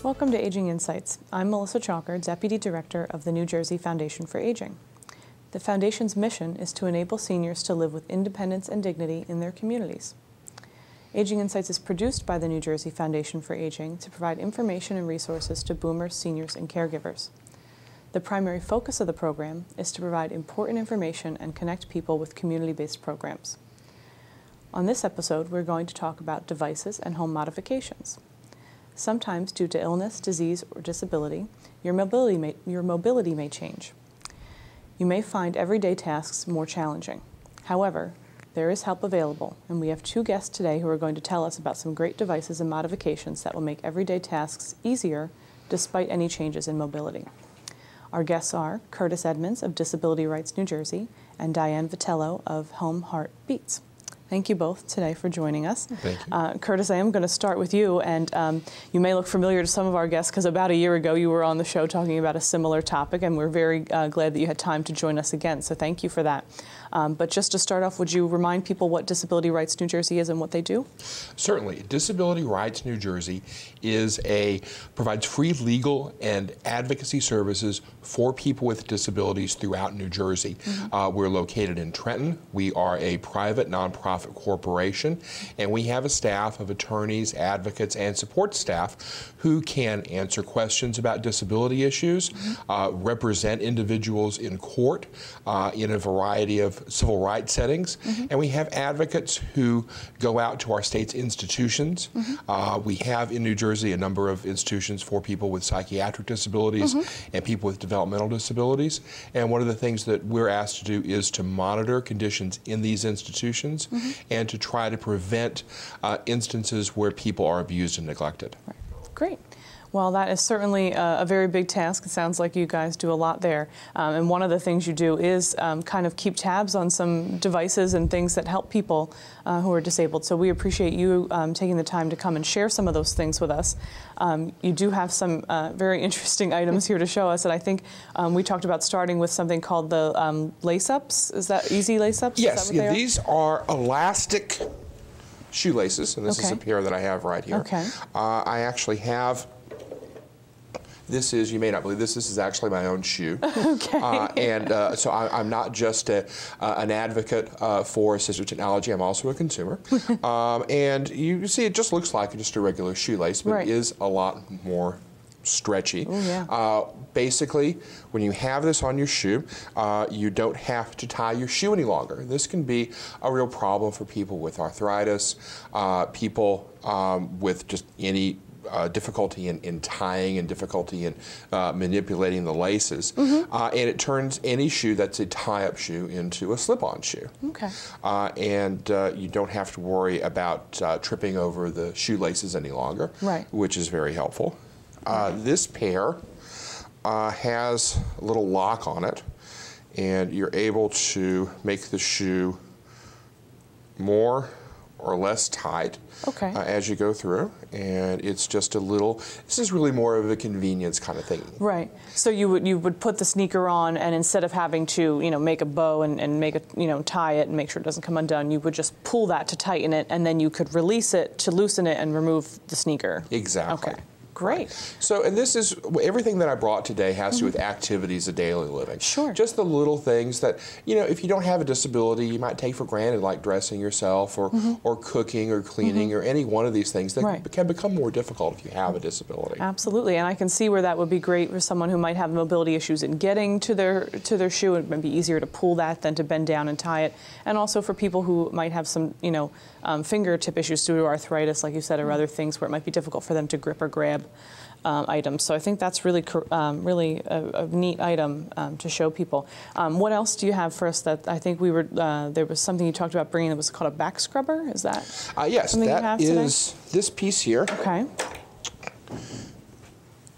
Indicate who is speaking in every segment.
Speaker 1: Welcome to Aging Insights. I'm Melissa Chalker, Deputy Director of the New Jersey Foundation for Aging. The Foundation's mission is to enable seniors to live with independence and dignity in their communities. Aging Insights is produced by the New Jersey Foundation for Aging to provide information and resources to boomers, seniors, and caregivers. The primary focus of the program is to provide important information and connect people with community-based programs. On this episode, we're going to talk about devices and home modifications. Sometimes, due to illness, disease, or disability, your mobility may change. You may find everyday tasks more challenging. However, there is help available, and we have two guests today who are going to tell us about some great devices and modifications that will make everyday tasks easier despite any changes in mobility. Our guests are Curtis Edmonds of Disability Rights New Jersey and Diane Vitillo of Home Heart Beats. Thank you both today for joining us.
Speaker 2: Thank you.
Speaker 1: Curtis, I am going to start with you, and you may look familiar to some of our guests because about a year ago you were on the show talking about a similar topic, and we're very glad that you had time to join us again, so thank you for that. But just to start off, would you remind people what Disability Rights New Jersey is and what they do?
Speaker 2: Certainly. Disability Rights New Jersey provides free legal and advocacy services for people with disabilities throughout New Jersey. Mm-hmm. We're located in Trenton. We are a private nonprofit corporation, and we have a staff of attorneys, advocates, and support staff who can answer questions about disability issues, mm-hmm. Represent individuals in court in a variety of civil rights settings, mm-hmm. and we have advocates who go out to our state's institutions. Mm-hmm. We have in New Jersey a number of institutions for people with psychiatric disabilities, mm-hmm. and people with developmental disabilities, and one of the things that we're asked to do is to monitor conditions in these institutions, mm-hmm. and to try to prevent instances where people are abused and neglected.
Speaker 1: Right. Great. Well, that is certainly a very big task. It sounds like you guys do a lot there. And one of the things you do is kind of keep tabs on some devices and things that help people who are disabled. So we appreciate you taking the time to come and share some of those things with us. You do have some very interesting items here to show us, and I think we talked about starting with something called the lace-ups. Is that easy lace-ups?
Speaker 2: Yes, these are elastic shoelaces, and this is a pair that I have right here.
Speaker 1: Okay.
Speaker 2: I actually have, this is, you may not believe this is actually my own shoe.
Speaker 1: Okay.
Speaker 2: So I'm not just an advocate for assistive technology, I'm also a consumer. And you see it just looks like just a regular shoelace, but
Speaker 1: right.
Speaker 2: It is a lot more stretchy.
Speaker 1: Ooh, yeah.
Speaker 2: Basically, when you have this on your shoe, you don't have to tie your shoe any longer. This can be a real problem for people with arthritis, people with just any difficulty in tying and difficulty in manipulating the laces. Mm-hmm. And it turns any shoe that's a tie-up shoe into a slip-on shoe.
Speaker 1: Okay.
Speaker 2: And you don't have to worry about tripping over the shoelaces any longer,
Speaker 1: right.
Speaker 2: Which is very helpful. This pair has a little lock on it, and you're able to make the shoe more or less tight as you go through, and it's just a little, this is really more of a convenience kind of thing.
Speaker 1: Right. So you would put the sneaker on, and instead of having to, make a bow and make a, tie it and make sure it doesn't come undone, you would just pull that to tighten it, and then you could release it to loosen it and remove the sneaker.
Speaker 2: Exactly.
Speaker 1: Okay. Great.
Speaker 2: So, and this is, everything that I brought today has to do with activities of daily living.
Speaker 1: Sure.
Speaker 2: Just the little things that, if you don't have a disability, you might take for granted, like dressing yourself or, or cooking or cleaning, or any one of these things that can become more difficult if you have a disability.
Speaker 1: Absolutely, and I can see where that would be great for someone who might have mobility issues in getting to their shoe. It might be easier to pull that than to bend down and tie it. And also for people who might have some, fingertip issues due to arthritis, like you said, or other things where it might be difficult for them to grip or grab items. So I think that's really a neat item to show people. What else do you have for us that I think there was something you talked about bringing that was called a back scrubber? Is that
Speaker 2: yes,
Speaker 1: something you have today?
Speaker 2: This piece here.
Speaker 1: Okay.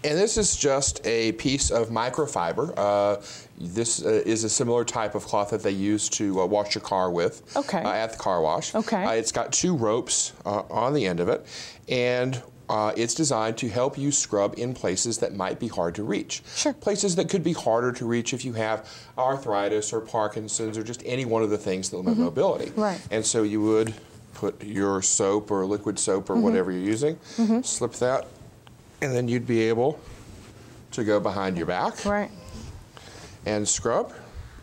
Speaker 2: And this is just a piece of microfiber. This is a similar type of cloth that they use to wash your car with at the car wash.
Speaker 1: Okay.
Speaker 2: It's got two ropes on the end of it, and it's designed to help you scrub in places that might be hard to reach.
Speaker 1: Sure.
Speaker 2: Places that could be harder to reach if you have arthritis or Parkinson's or just any one of the things that limit mobility.
Speaker 1: Right.
Speaker 2: And so you would put your soap or liquid soap or whatever you're using, slip that And then you'd be able to go behind your back.
Speaker 1: Right.
Speaker 2: And scrub,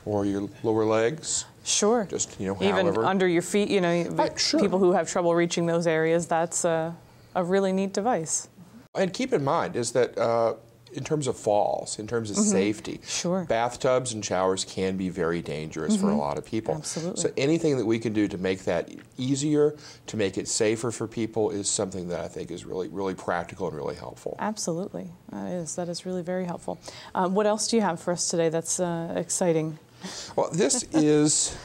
Speaker 2: or your lower legs.
Speaker 1: Sure.
Speaker 2: Just, you know,
Speaker 1: even
Speaker 2: however.
Speaker 1: under your feet, you know,
Speaker 2: Sure.
Speaker 1: people who have trouble reaching those areas, that's a really neat device.
Speaker 2: And keep in mind is that in terms of falls, in terms of safety,
Speaker 1: Sure.
Speaker 2: bathtubs and showers can be very dangerous for a lot of people.
Speaker 1: Absolutely.
Speaker 2: So anything that we can do to make that easier, to make it safer for people is something that I think is really, really practical and really helpful.
Speaker 1: Absolutely. That is really very helpful. What else do you have for us today that's exciting?
Speaker 2: Well, this is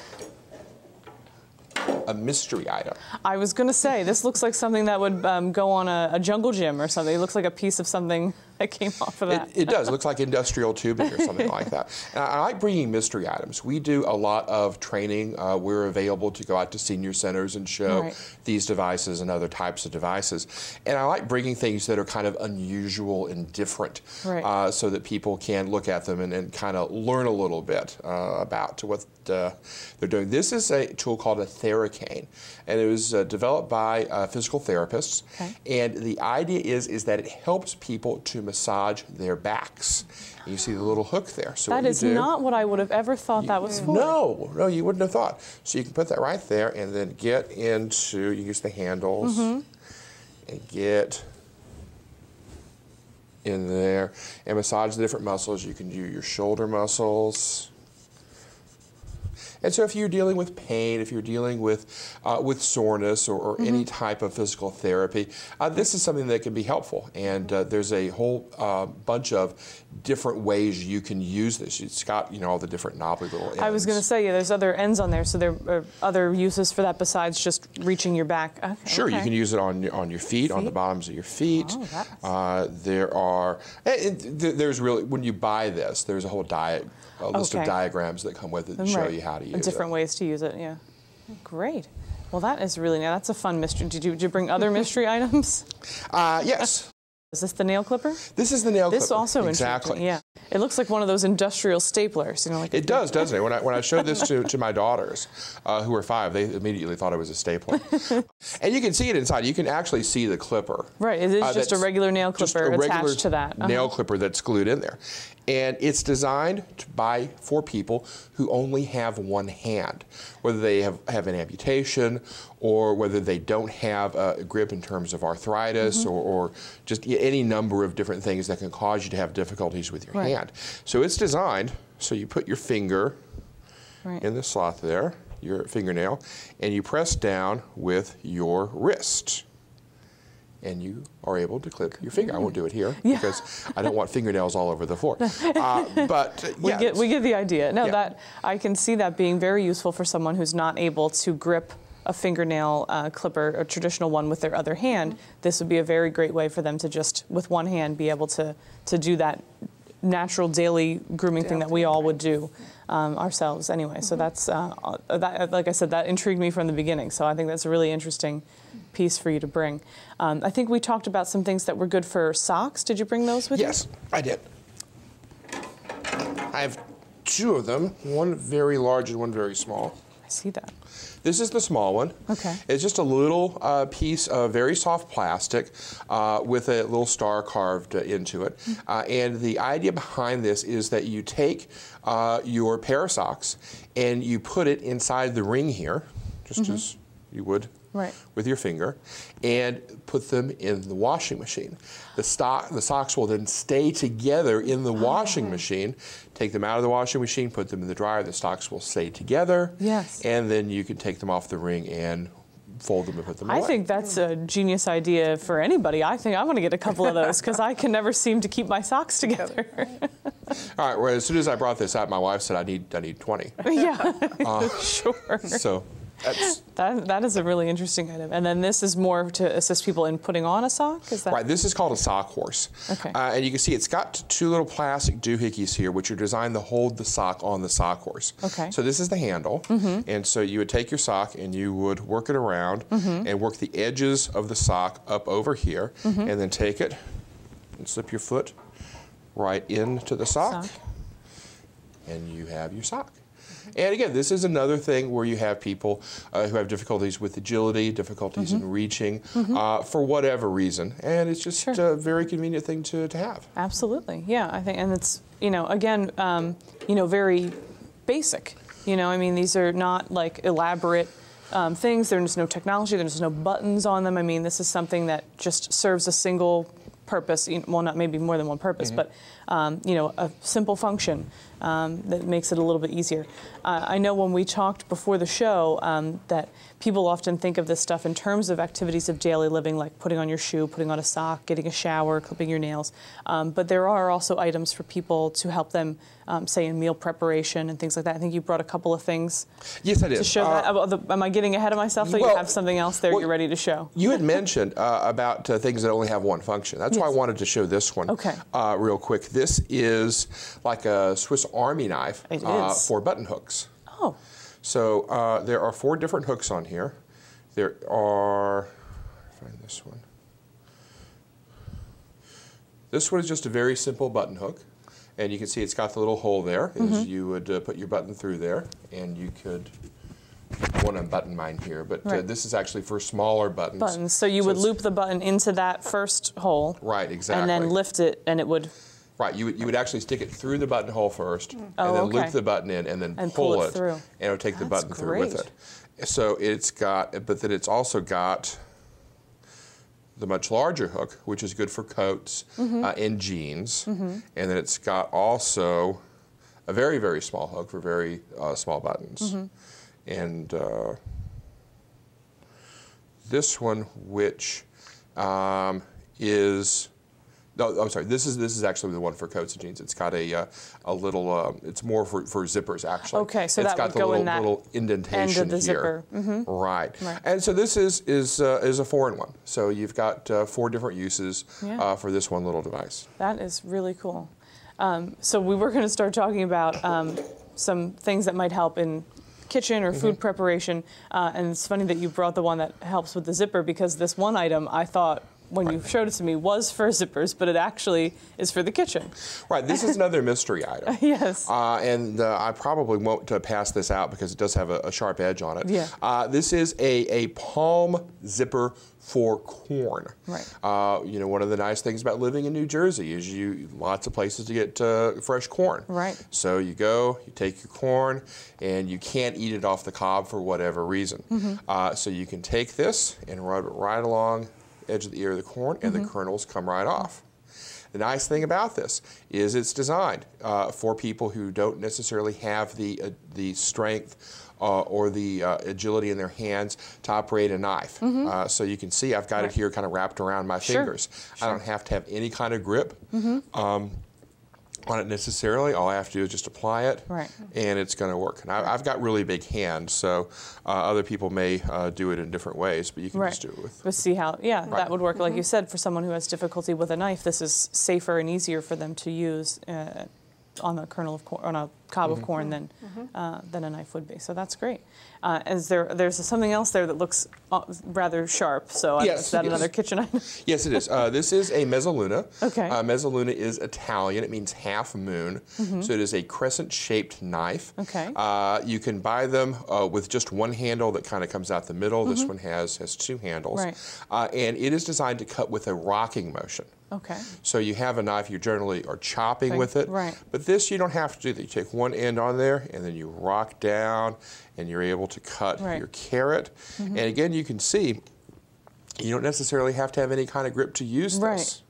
Speaker 2: a mystery item.
Speaker 1: I was going to say, this looks like something that would go on a jungle gym or something. It looks like a piece of something that came off of that.
Speaker 2: It does. It looks like industrial tubing or something like that. And I like bringing mystery items. We do a lot of training. We're available to go out to senior centers and show these devices and other types of devices. And I like bringing things that are kind of unusual and different so that people can look at them and kind of learn a little bit about what they're doing. This is a tool called a TheraCane, and it was developed by physical therapists. And the idea is that it helps people to massage their backs. And you see the little hook there. So
Speaker 1: that is not what I would have ever thought that was for.
Speaker 2: No, you wouldn't have thought. So you can put that right there and then get into, you use the handles and get in there and massage the different muscles. You can do your shoulder muscles. And so if you're dealing with pain, if you're dealing with soreness or any type of physical therapy, this is something that can be helpful. And there's a whole bunch of different ways you can use this. It's got, you know, all the different knobbly little ends.
Speaker 1: I was going to say, yeah, there's other ends on there, so there are other uses for that besides just reaching your back. Okay,
Speaker 2: sure, you can use it on your feet, on the bottoms of your feet.
Speaker 1: Oh,
Speaker 2: there's really, when you buy this, there's a whole list of diagrams that come with it that show you how to use it.
Speaker 1: Different ways to use it, yeah. Great. Well, that is really, that's a fun mystery. Did you bring other mystery items?
Speaker 2: Yes.
Speaker 1: Is this the nail clipper?
Speaker 2: This is the nail clipper.
Speaker 1: This also
Speaker 2: exactly.
Speaker 1: Yeah. It looks like one of those industrial staplers, you know. Like
Speaker 2: it does, doesn't it? When I showed this to my daughters, who were 5, they immediately thought it was a stapler. And you can see it inside. You can actually see the clipper.
Speaker 1: Right. It is just a regular nail clipper attached to that.
Speaker 2: Nail clipper that's glued in there. And it's designed for people who only have one hand, whether they have an amputation or whether they don't have a grip in terms of arthritis or just any number of different things that can cause you to have difficulties with your hand. So it's designed so you put your finger in the slot there, your fingernail, and you press down with your wrist. And you are able to clip your finger. I won't do it here because I don't want fingernails all over the floor. But
Speaker 1: we get the idea. No, that I can see that being very useful for someone who's not able to grip a fingernail clipper, a traditional one, with their other hand. This would be a very great way for them to just, with one hand, be able to do that natural daily grooming thing that we all would do ourselves anyway. So that's, like I said, that intrigued me from the beginning. So I think that's a really interesting piece for you to bring. I think we talked about some things that were good for socks. Did you bring those with you?
Speaker 2: Yes, I did. I have 2 of them, one very large and one very small.
Speaker 1: I see that.
Speaker 2: This is the small one.
Speaker 1: Okay.
Speaker 2: It's just a little piece of very soft plastic with a little star carved into it. And the idea behind this is that you take your pair of socks and you put it inside the ring here, just as you would with your finger, and put them in the washing machine. The socks will then stay together in the washing machine. Take them out of the washing machine, put them in the dryer. The socks will stay together.
Speaker 1: Yes.
Speaker 2: And then you can take them off the ring and fold them and put them away.
Speaker 1: I think that's a genius idea for anybody. I think I want to get a couple of those because I can never seem to keep my socks together.
Speaker 2: All right. Well, as soon as I brought this out, my wife said I need 20.
Speaker 1: Yeah. Sure.
Speaker 2: So.
Speaker 1: That is a really interesting item. And then this is more to assist people in putting on a sock? Is that
Speaker 2: right, this is called a sock horse.
Speaker 1: Okay.
Speaker 2: And you can see it's got 2 little plastic doohickeys here, which are designed to hold the sock on the sock horse.
Speaker 1: Okay.
Speaker 2: So this is the handle. And so you would take your sock and you would work it around and work the edges of the sock up over here and then take it and slip your foot right into the sock. And you have your sock. And again, this is another thing where you have people who have difficulties with agility, difficulties in reaching, for whatever reason, and it's just a very convenient thing to have.
Speaker 1: Absolutely, yeah, I think, and it's, you know, again, you know, very basic. You know, I mean, these are not like elaborate things. There's no technology. There's no buttons on them. I mean, this is something that just serves a single purpose. Well, not maybe more than one purpose, but you know, a simple function that makes it a little bit easier. I know when we talked before the show that people often think of this stuff in terms of activities of daily living, like putting on your shoe, putting on a sock, getting a shower, clipping your nails. But there are also items for people to help them, say, in meal preparation and things like that. I think you brought a couple of things.
Speaker 2: Yes, I did.
Speaker 1: To show that. Am I getting ahead of myself? So you have something else there you're ready to show?
Speaker 2: You had mentioned about things that only have one function. That's why I wanted to show this one real quick. This is like a Swiss Army knife for button hooks.
Speaker 1: Oh.
Speaker 2: So there are 4 different hooks on here. There are, find this one. This one is just a very simple button hook. And you can see it's got the little hole there. Is you would put your button through there, and you could, I want to unbutton mine here, but this is actually for smaller buttons.
Speaker 1: So you would loop the button into that first hole.
Speaker 2: Right, exactly.
Speaker 1: And then lift it, and it would...
Speaker 2: Right, you would actually stick it through the buttonhole first, and then loop the button in, and then pull it through. And it'll take the button through with it. So it's got, but then it's also got the much larger hook, which is good for coats and jeans, and then it's got also a very, very small hook for very small buttons. And this one, which is... No, I'm sorry. This is actually the one for coats and jeans. It's got a little. It's more for zippers actually.
Speaker 1: Okay, so
Speaker 2: it's
Speaker 1: that
Speaker 2: got
Speaker 1: would
Speaker 2: the
Speaker 1: go in that
Speaker 2: little indentation
Speaker 1: end of the
Speaker 2: here.
Speaker 1: zipper.
Speaker 2: Right. And so this is a 4-in-1. So you've got 4 different uses for this one little device.
Speaker 1: That is really cool. So we were going to start talking about some things that might help in kitchen or food preparation, and it's funny that you brought the one that helps with the zipper, because this one item I thought, when you showed it to me, was for zippers, but it actually is for the kitchen.
Speaker 2: Right, this is another mystery item.
Speaker 1: Yes.
Speaker 2: And I probably won't pass this out because it does have a sharp edge on it.
Speaker 1: Yeah.
Speaker 2: This is a palm zipper for corn.
Speaker 1: Right.
Speaker 2: You know, one of the nice things about living in New Jersey is lots of places to get fresh corn.
Speaker 1: Right.
Speaker 2: So you go, you take your corn, and you can't eat it off the cob for whatever reason. So you can take this and rub it right along edge of the ear of the corn, and the kernels come right off. The nice thing about this is it's designed for people who don't necessarily have the strength or the agility in their hands to operate a knife. So you can see I've got it here kind of wrapped around my fingers. I don't have to have any kind of grip on it necessarily. All I have to do is just apply it, and it's going to work. And I've got really big hands, so other people may do it in different ways, but you can just do it with.
Speaker 1: But see how, that would work. Like you said, for someone who has difficulty with a knife, this is safer and easier for them to use on a kernel of corn, on a cob of corn than a knife would be. So that's great. There's something else there that looks rather sharp. So is that another kitchen item?
Speaker 2: Yes, it is. This is a mezzaluna.
Speaker 1: Okay.
Speaker 2: Mezzaluna is Italian. It means half moon. So it is a crescent-shaped knife.
Speaker 1: Okay.
Speaker 2: You can buy them with just one handle that kind of comes out the middle. This one has 2 handles.
Speaker 1: Right.
Speaker 2: And it is designed to cut with a rocking motion.
Speaker 1: Okay.
Speaker 2: So you have a knife, you generally are chopping with it.
Speaker 1: Right.
Speaker 2: But this, you don't have to do that. You take one end on there, and then you rock down, and you're able to cut your carrot. And again, you can see, you don't necessarily have to have any kind of grip to use this.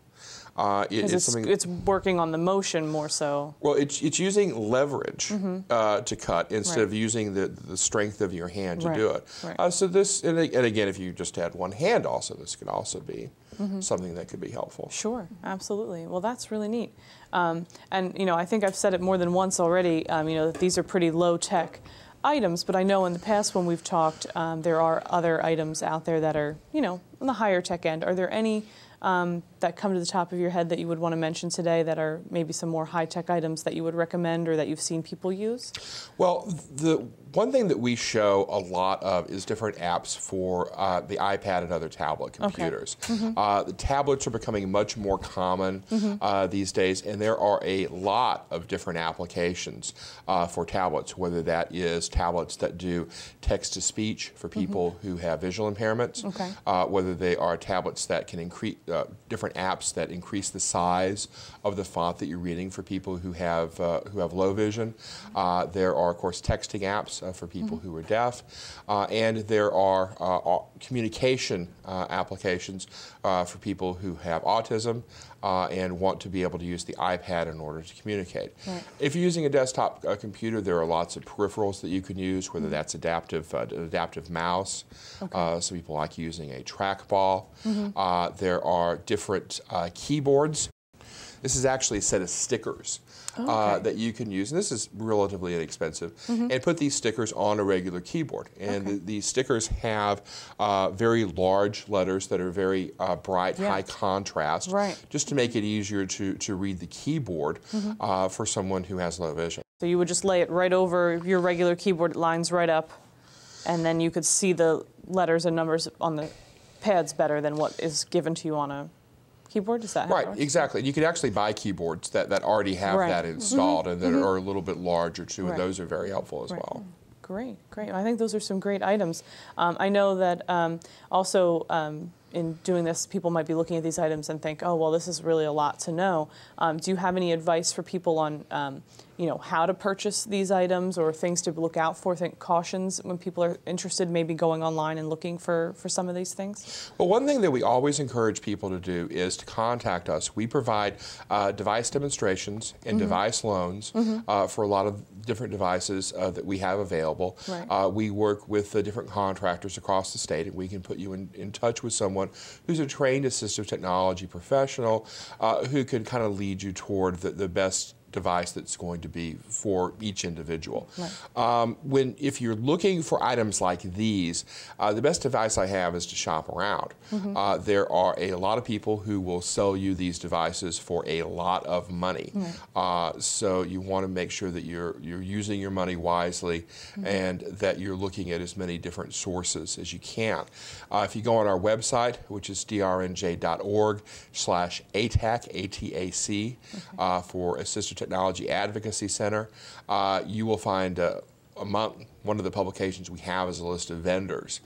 Speaker 1: It's working on the motion more so.
Speaker 2: Well, it's using leverage to cut instead of using the strength of your hand to do it. So this, and again, if you just had one hand also, this could also be something that could be helpful.
Speaker 1: Sure, absolutely. Well, that's really neat. And, you know, I think I've said it more than once already, you know, that these are pretty low-tech items, but I know in the past when we've talked, there are other items out there that are, you know, on the higher tech end. Are there any that come to the top of your head that you would want to mention today that are maybe some more high-tech items that you would recommend or that you've seen people use?
Speaker 2: Well, the one thing that we show a lot of is different apps for the iPad and other tablet computers.
Speaker 1: Okay.
Speaker 2: The tablets are becoming much more common these days, and there are a lot of different applications for tablets, whether that is tablets that do text-to-speech for people who have visual impairments, whether they are tablets that can increase, different apps that increase the size of the font that you're reading for people who have low vision. There are, of course, texting apps for people who are deaf, and there are communication applications for people who have autism and want to be able to use the iPad in order to communicate.
Speaker 1: Right.
Speaker 2: If you're using a desktop computer, there are lots of peripherals that you can use, whether that's an adaptive mouse. Some people like using a trackball. There are different keyboards. This is actually a set of stickers that you can use, and this is relatively inexpensive, and put these stickers on a regular keyboard. And these stickers have very large letters that are very bright, high contrast, just to make it easier to read the keyboard for someone who has low vision.
Speaker 1: So you would just lay it right over your regular keyboard, it lines right up, and then you could see the letters and numbers on the pads better than what is given to you on a keyboard? Is that how it works?
Speaker 2: Exactly. You can actually buy keyboards that already have that installed and that are a little bit larger too, and those are very helpful as well.
Speaker 1: Great, great. I think those are some great items. I know that also in doing this, people might be looking at these items and think, oh, well, this is really a lot to know. Do you have any advice for people on you know, how to purchase these items or things to look out for, cautions when people are interested maybe going online and looking for some of these things?
Speaker 2: Well, one thing that we always encourage people to do is to contact us. We provide device demonstrations and device loans for a lot of different devices that we have available. We work with different contractors across the state, and we can put you in touch with someone who's a trained assistive technology professional who can kind of lead you toward the best device that's going to be for each individual. If you're looking for items like these, the best advice I have is to shop around. There are a lot of people who will sell you these devices for a lot of money. So you want to make sure that you're using your money wisely and that you're looking at as many different sources as you can. If you go on our website, which is drnj.org/ATAC, A-T-A-C, for Assistive Technology Advocacy Center, you will find among one of the publications we have is a list of vendors,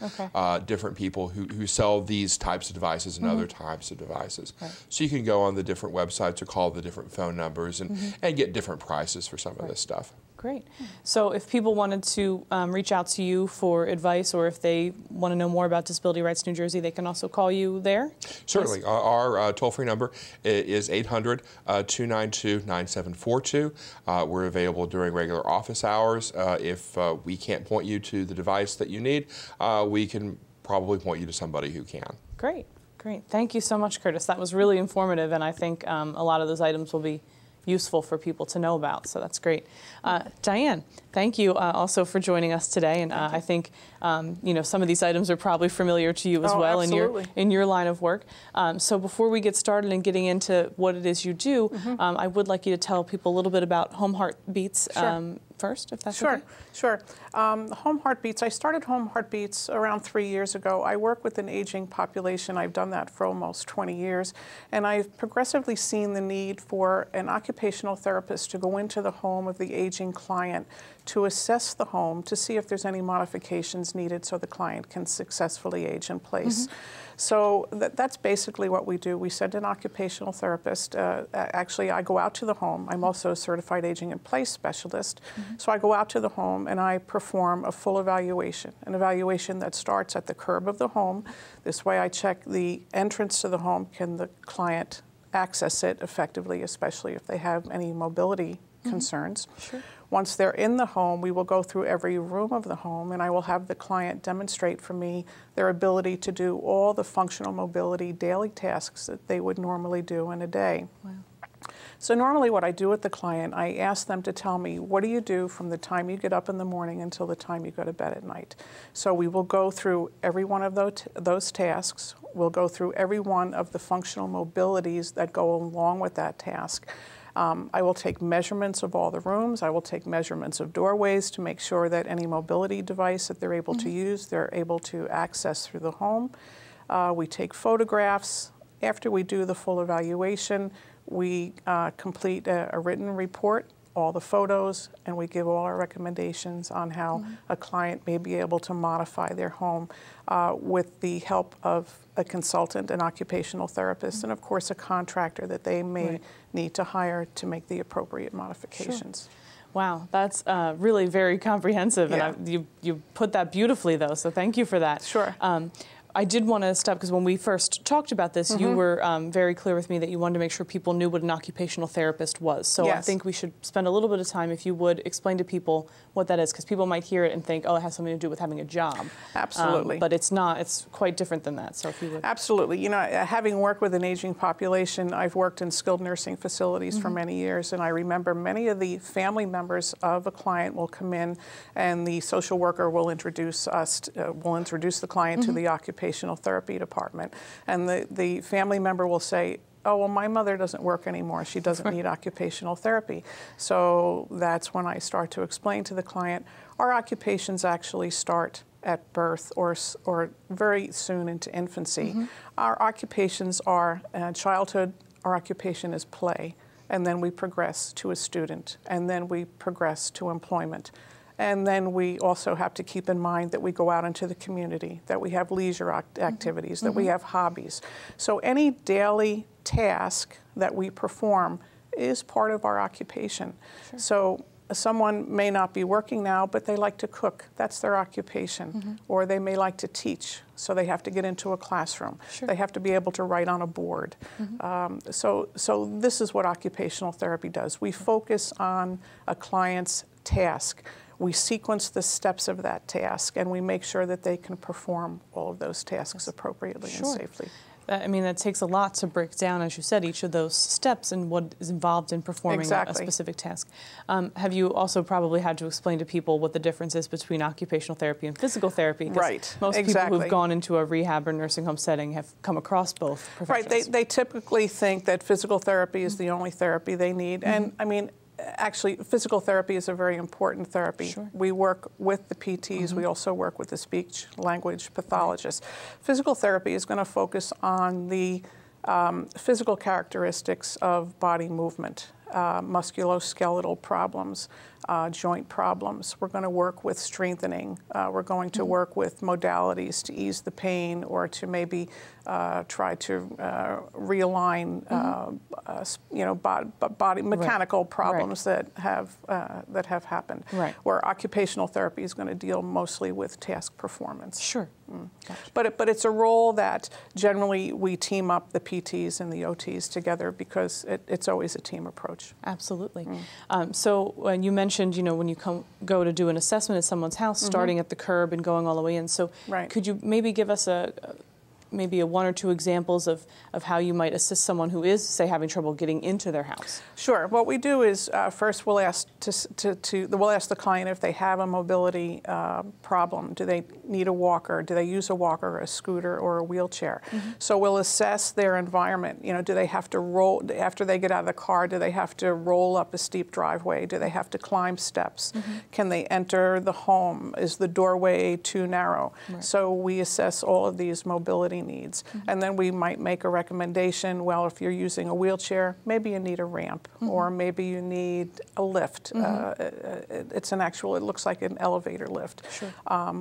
Speaker 2: different people who sell these types of devices and other types of devices. So you can go on the different websites or call the different phone numbers and get different prices for some of this stuff.
Speaker 1: Great. So if people wanted to reach out to you for advice or if they want to know more about Disability Rights New Jersey, they can also call you there?
Speaker 2: Certainly. Yes. Our toll-free number is 800-292-9742. We're available during regular office hours. If we can't point you to the device that you need, we can probably point you to somebody who can.
Speaker 1: Great. Great. Thank you so much, Curtis. That was really informative, and I think a lot of those items will be useful for people to know about, so that's great. Diane, thank you also for joining us today, and I think you know, some of these items are probably familiar to you as well in your line of work. So before we get started in getting into what it is you do, I would like you to tell people a little bit about Home Heartbeats first, if that's okay.
Speaker 3: Sure. Home Heartbeats, I started Home Heartbeats around 3 years ago. I work with an aging population. I've done that for almost 20 years, and I've progressively seen the need for an occupational therapist to go into the home of the aging client to assess the home to see if there's any modifications needed so the client can successfully age in place. So that's basically what we do. We send an occupational therapist. Actually, I go out to the home. I'm also a certified aging in place specialist. So I go out to the home and I perform a full evaluation, an evaluation that starts at the curb of the home. This way I check the entrance to the home. Can the client access it effectively, especially if they have any mobility concerns. Once they're in the home, we will go through every room of the home, and I will have the client demonstrate for me their ability to do all the functional mobility daily tasks that they would normally do in a day. So normally what I do with the client, I ask them to tell me, what do you do from the time you get up in the morning until the time you go to bed at night? So we will go through every one of those tasks. We'll go through every one of the functional mobilities that go along with that task. I will take measurements of all the rooms. I will take measurements of doorways to make sure that any mobility device that they're able to use, they're able to access through the home. We take photographs. After we do the full evaluation, we complete a written report, all the photos, and we give all our recommendations on how a client may be able to modify their home with the help of a consultant, an occupational therapist, and of course a contractor that they may need to hire to make the appropriate modifications.
Speaker 1: Sure. Wow, that's really very comprehensive, and you put that beautifully, though, so thank you for that.
Speaker 3: Sure.
Speaker 1: I did want to stop because when we first talked about this, you were very clear with me that you wanted to make sure people knew what an occupational therapist was. So I think we should spend a little bit of time, if you would, explain to people what that is, because people might hear it and think, oh, it has something to do with having a job.
Speaker 3: Absolutely.
Speaker 1: But it's not. It's quite different than that. So if you would.
Speaker 3: Absolutely. You know, having worked with an aging population, I've worked in skilled nursing facilities for many years, and I remember many of the family members of a client will come in, and the social worker will introduce us, will introduce the client to the occupational therapy department, and the family member will say, oh, well, my mother doesn't work anymore. She doesn't need occupational therapy. So that's when I start to explain to the client, our occupations actually start at birth or very soon into infancy. Our occupations are childhood, our occupation is play, and then we progress to a student, and then we progress to employment. And then we also have to keep in mind that we go out into the community, that we have leisure activities, that we have hobbies. So any daily task that we perform is part of our occupation. Sure. So someone may not be working now, but they like to cook. That's their occupation. Or they may like to teach, so they have to get into a classroom. Sure. They have to be able to write on a board. So this is what occupational therapy does. We focus on a client's task. We sequence the steps of that task, and we make sure that they can perform all of those tasks appropriately and safely.
Speaker 1: I mean, that takes a lot to break down, as you said, each of those steps and what is involved in performing a specific task. Have you also probably had to explain to people what the difference is between occupational therapy and physical therapy?
Speaker 3: Right.
Speaker 1: Most people who've gone into a rehab or nursing home setting have come across both professions.
Speaker 3: Right. They typically think that physical therapy is the only therapy they need. And I mean, actually, physical therapy is a very important therapy. Sure. We work with the PTs. We also work with the speech language pathologists. Physical therapy is going to focus on the physical characteristics of body movement, musculoskeletal problems, joint problems. We're going to work with strengthening. We're going to work with modalities to ease the pain or to maybe try to realign, body mechanical problems that have happened. Right. Where occupational therapy is going to deal mostly with task performance.
Speaker 1: Sure.
Speaker 3: Gotcha. But it's a role that generally we team up the PTs and the OTs together because it's always a team approach.
Speaker 1: Absolutely. So when you mentioned, when you go to do an assessment at someone's house, starting at the curb and going all the way in. So could you maybe give us maybe one or two examples of how you might assist someone who is, say, having trouble getting into their house? Sure.
Speaker 3: What we do is first we'll ask we'll ask the client if they have a mobility problem. Do they need a walker? Do they use a walker, a scooter, or a wheelchair? So we'll assess their environment. Do they have to roll after they get out of the car? Do they have to roll up a steep driveway? Do they have to climb steps? Can they enter the home? Is the doorway too narrow? So we assess all of these mobility needs. And then we might make a recommendation, well, if you're using a wheelchair, maybe you need a ramp, or maybe you need a lift. It looks like an elevator lift. Sure.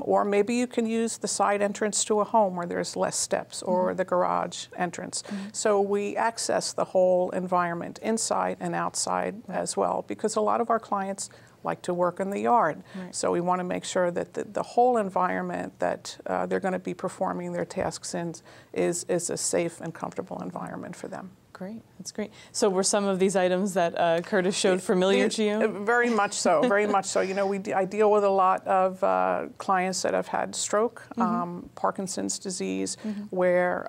Speaker 3: Or maybe you can use the side entrance to a home where there's less steps, or the garage entrance. So we access the whole environment, inside and outside as well, because a lot of our clients like to work in the yard. So we want to make sure that the whole environment that they're going to be performing their tasks in is a safe and comfortable environment for them.
Speaker 1: Great, that's great. So were some of these items that Curtis showed familiar to you?
Speaker 3: Very much so, very much so. I deal with a lot of clients that have had stroke, Parkinson's disease, where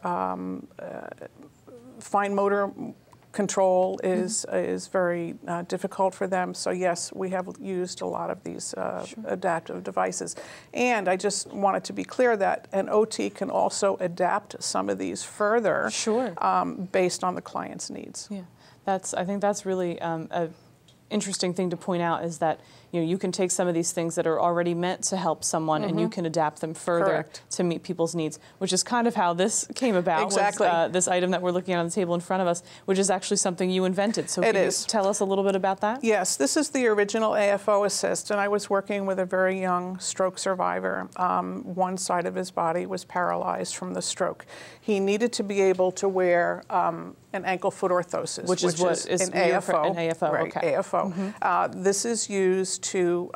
Speaker 3: fine motor control is very difficult for them. So yes, we have used a lot of these adaptive devices. And I just wanted to be clear that an OT can also adapt some of these further based on the client's needs.
Speaker 1: Yeah, I think that's really a interesting thing to point out, is that you can take some of these things that are already meant to help someone and you can adapt them further to meet people's needs, which is kind of how this came about.
Speaker 3: Exactly.
Speaker 1: Was, this item that we're looking at on the table in front of us, which is actually something you invented. So can you tell us a little bit about that?
Speaker 3: Yes, this is the original AFO Assist, and I was working with a very young stroke survivor. One side of his body was paralyzed from the stroke. He needed to be able to wear an ankle-foot orthosis, which is an AFO.
Speaker 1: An AFO,
Speaker 3: right,
Speaker 1: okay.
Speaker 3: AFO. This is used to to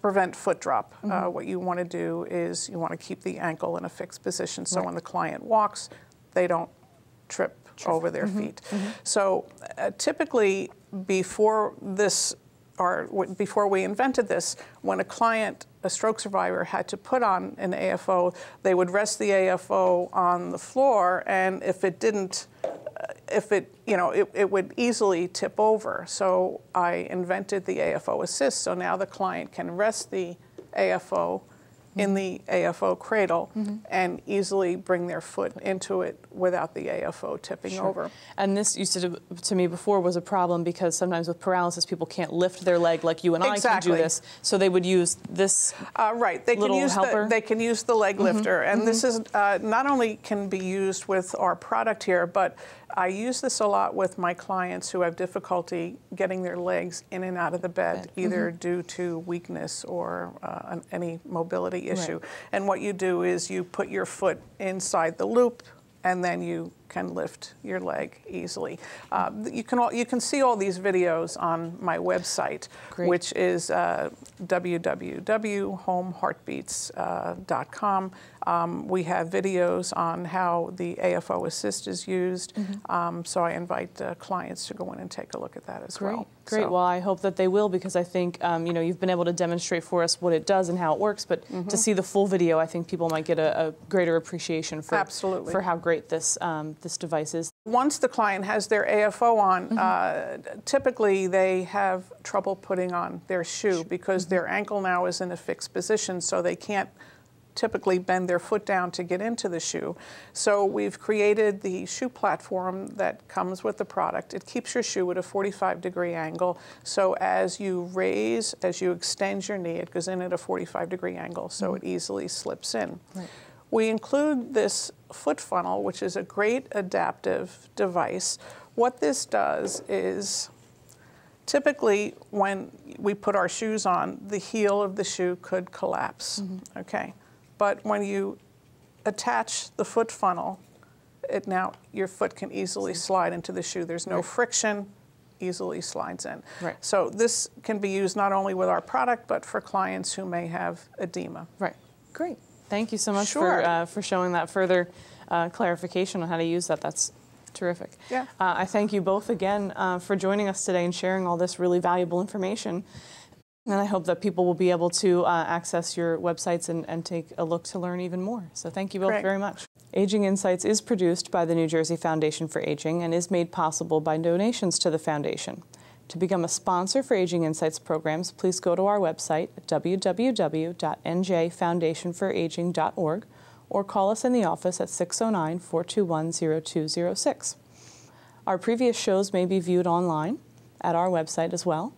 Speaker 3: prevent foot drop. What you want to do is you want to keep the ankle in a fixed position, so when the client walks, they don't trip over their feet. So typically, before we invented this, when a stroke survivor had to put on an AFO, they would rest the AFO on the floor, and if it didn't, it would easily tip over. So I invented the AFO Assist, so now the client can rest the AFO in the AFO cradle and easily bring their foot into it without the AFO tipping over.
Speaker 1: And this, you said to me before, was a problem because sometimes with paralysis people can't lift their leg like you and I can do this, so they would use this little helper?
Speaker 3: They can use the leg lifter, and this is not only can be used with our product here, but I use this a lot with my clients who have difficulty getting their legs in and out of the bed, either due to weakness or any mobility issue. And what you do is you put your foot inside the loop, and then you can lift your leg easily. You can see all these videos on my website, which is www.homeheartbeats.com. We have videos on how the AFO Assist is used, so I invite clients to go in and take a look at that as well.
Speaker 1: Great. Well, I hope that they will, because I think you've been able to demonstrate for us what it does and how it works, but to see the full video, I think people might get a greater appreciation for how great this this device is.
Speaker 3: Once the client has their AFO on, typically they have trouble putting on their shoe because their ankle now is in a fixed position, so they can't typically bend their foot down to get into the shoe. So we've created the shoe platform that comes with the product. It keeps your shoe at a 45-degree angle, so as you extend your knee, it goes in at a 45-degree angle, so it easily slips in. We include this foot funnel, which is a great adaptive device. What this does is, typically when we put our shoes on, the heel of the shoe could collapse, okay? But when you attach the foot funnel, now your foot can easily slide into the shoe. There's no friction, easily slides in. So this can be used not only with our product, but for clients who may have edema.
Speaker 1: Great. Thank you so much for showing that further clarification on how to use that. That's terrific. I thank you both again for joining us today and sharing all this really valuable information. And I hope that people will be able to access your websites and take a look to learn even more. So thank you both very much. Aging Insights is produced by the New Jersey Foundation for Aging and is made possible by donations to the foundation. To become a sponsor for Aging Insights programs, please go to our website at www.njfoundationforaging.org or call us in the office at 609-421-0206. Our previous shows may be viewed online at our website as well.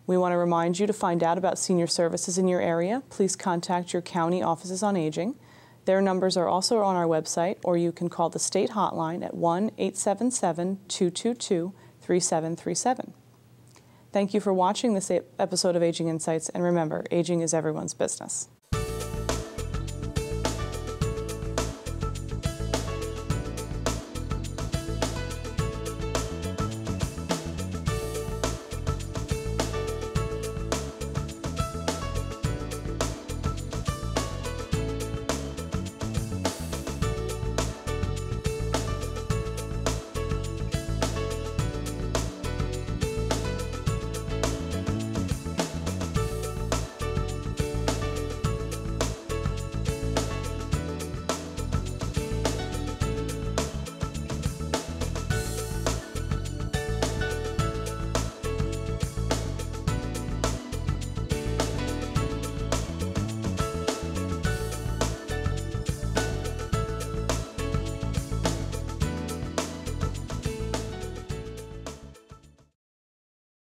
Speaker 1: We want to remind you to find out about senior services in your area. Please contact your county offices on aging. Their numbers are also on our website, or you can call the state hotline at 1-877-222-3737. Thank you for watching this episode of Aging Insights, and remember, aging is everyone's business.